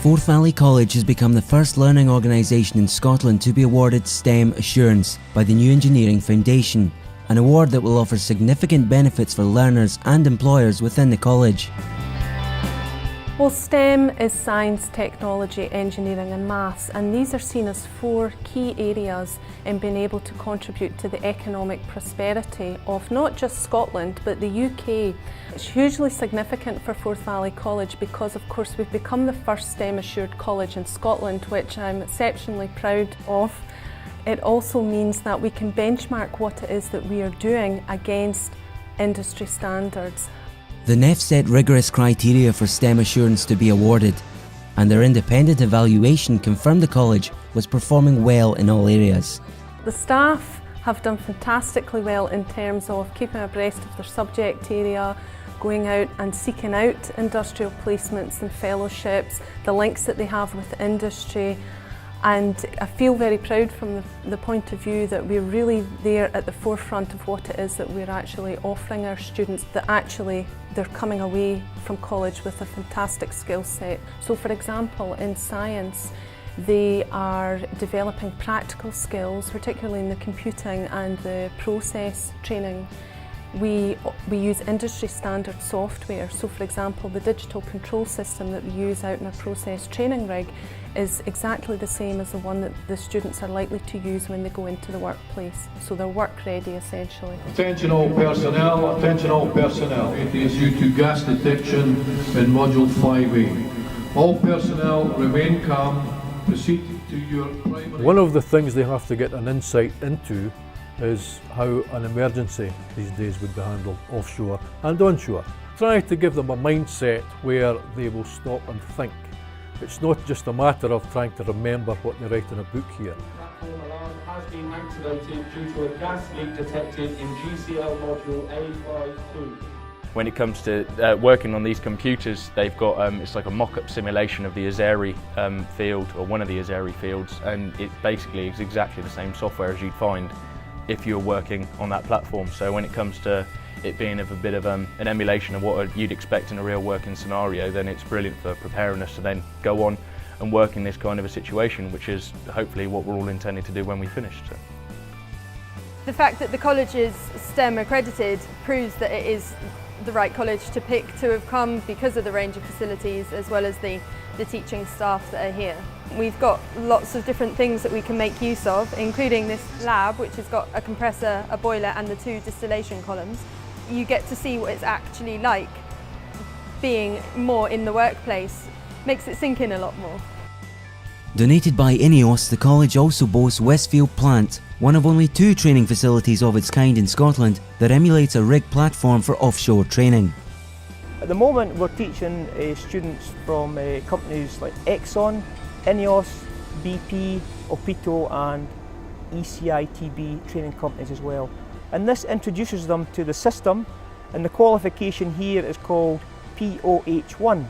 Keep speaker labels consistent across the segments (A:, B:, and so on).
A: Forth Valley College has become the first learning organisation in Scotland to be awarded STEM Assurance by the New Engineering Foundation, an award that will offer significant benefits for learners and employers within the college.
B: Well, STEM is science, technology, engineering and maths, and these are seen as four key areas in being able to contribute to the economic prosperity of not just Scotland but the UK. It's hugely significant for Forth Valley College because of course we've become the first STEM assured college in Scotland, which I'm exceptionally proud of. It also means that we can benchmark what it is that we are doing against industry standards.
A: The NEF set rigorous criteria for STEM assurance to be awarded, and their independent evaluation confirmed the college was performing well in all areas.
B: The staff have done fantastically well in terms of keeping abreast of their subject area, going out and seeking out industrial placements and fellowships, the links that they have with industry. And I feel very proud from the point of view that we're really there at the forefront of what it is that we're actually offering our students, that actually they're coming away from college with a fantastic skill set. So for example, in science, they are developing practical skills, particularly in the computing and the process training. We use industry standard software, so for example the digital control system that we use out in a process training rig is exactly the same as the one that the students are likely to use when they go into the workplace, so they're work ready essentially.
C: Attention all personnel, attention all personnel. ATSU 2 gas detection in Module 5A. All personnel remain calm, proceed to your primary...
D: One of the things they have to get an insight into is how an emergency these days would be handled offshore and onshore. Try to give them a mindset where they will stop and think. It's not just a matter of trying to remember what they write in a book here.
E: Platform alarm has been activated due to a gas leak detected in GCL module A52.
F: When it comes to working on these computers, they've got it's like a mock-up simulation of the Azeri field, or one of the Azeri fields, and it basically is exactly the same software as you'd find if you're working on that platform. So when it comes to it being of a bit of an emulation of what you'd expect in a real working scenario, then it's brilliant for preparing us to then go on and work in this kind of a situation, which is hopefully what we're all intending to do when we finish. So.
G: The fact that the college is STEM accredited proves that it is the right college to pick to have come because of the range of facilities as well as the teaching staff that are here. We've got lots of different things that we can make use of, including this lab which has got a compressor, a boiler and the 2 distillation columns. You get to see what it's actually like being more in the workplace, makes it sink in a lot more.
A: Donated by INEOS, the college also boasts Westfield Plant, one of only 2 training facilities of its kind in Scotland that emulates a rig platform for offshore training.
H: At the moment we're teaching students from companies like Exxon, INEOS, BP, Opito and ECITB training companies as well. And this introduces them to the system, and the qualification here is called POH1,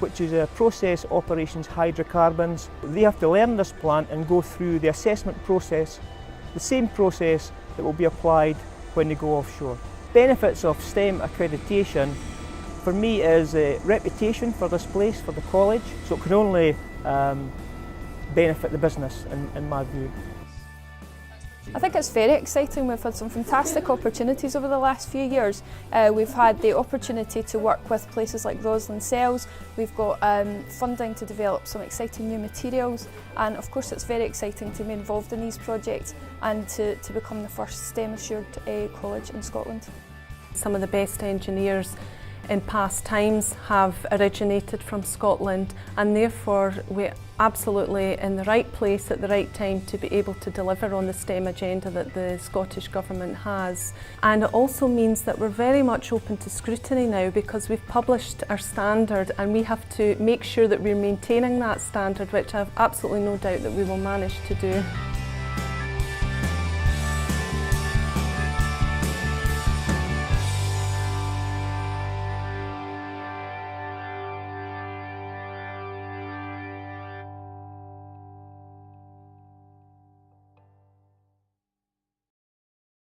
H: which is a Process Operations Hydrocarbons. They have to learn this plant and go through the assessment process, the same process that will be applied when they go offshore. Benefits of STEM accreditation for me is a reputation for this place, for the college, so it can only benefit the business in my view.
I: I think it's very exciting. We've had some fantastic opportunities over the last few years. We've had the opportunity to work with places like Roslin Cells. We've got funding to develop some exciting new materials, and of course it's very exciting to be involved in these projects and to become the first STEM assured college in Scotland.
B: Some of the best engineers in past times have originated from Scotland, and therefore we're absolutely in the right place at the right time to be able to deliver on the STEM agenda that the Scottish Government has. And it also means that we're very much open to scrutiny now, because we've published our standard and we have to make sure that we're maintaining that standard, which I have absolutely no doubt that we will manage to do.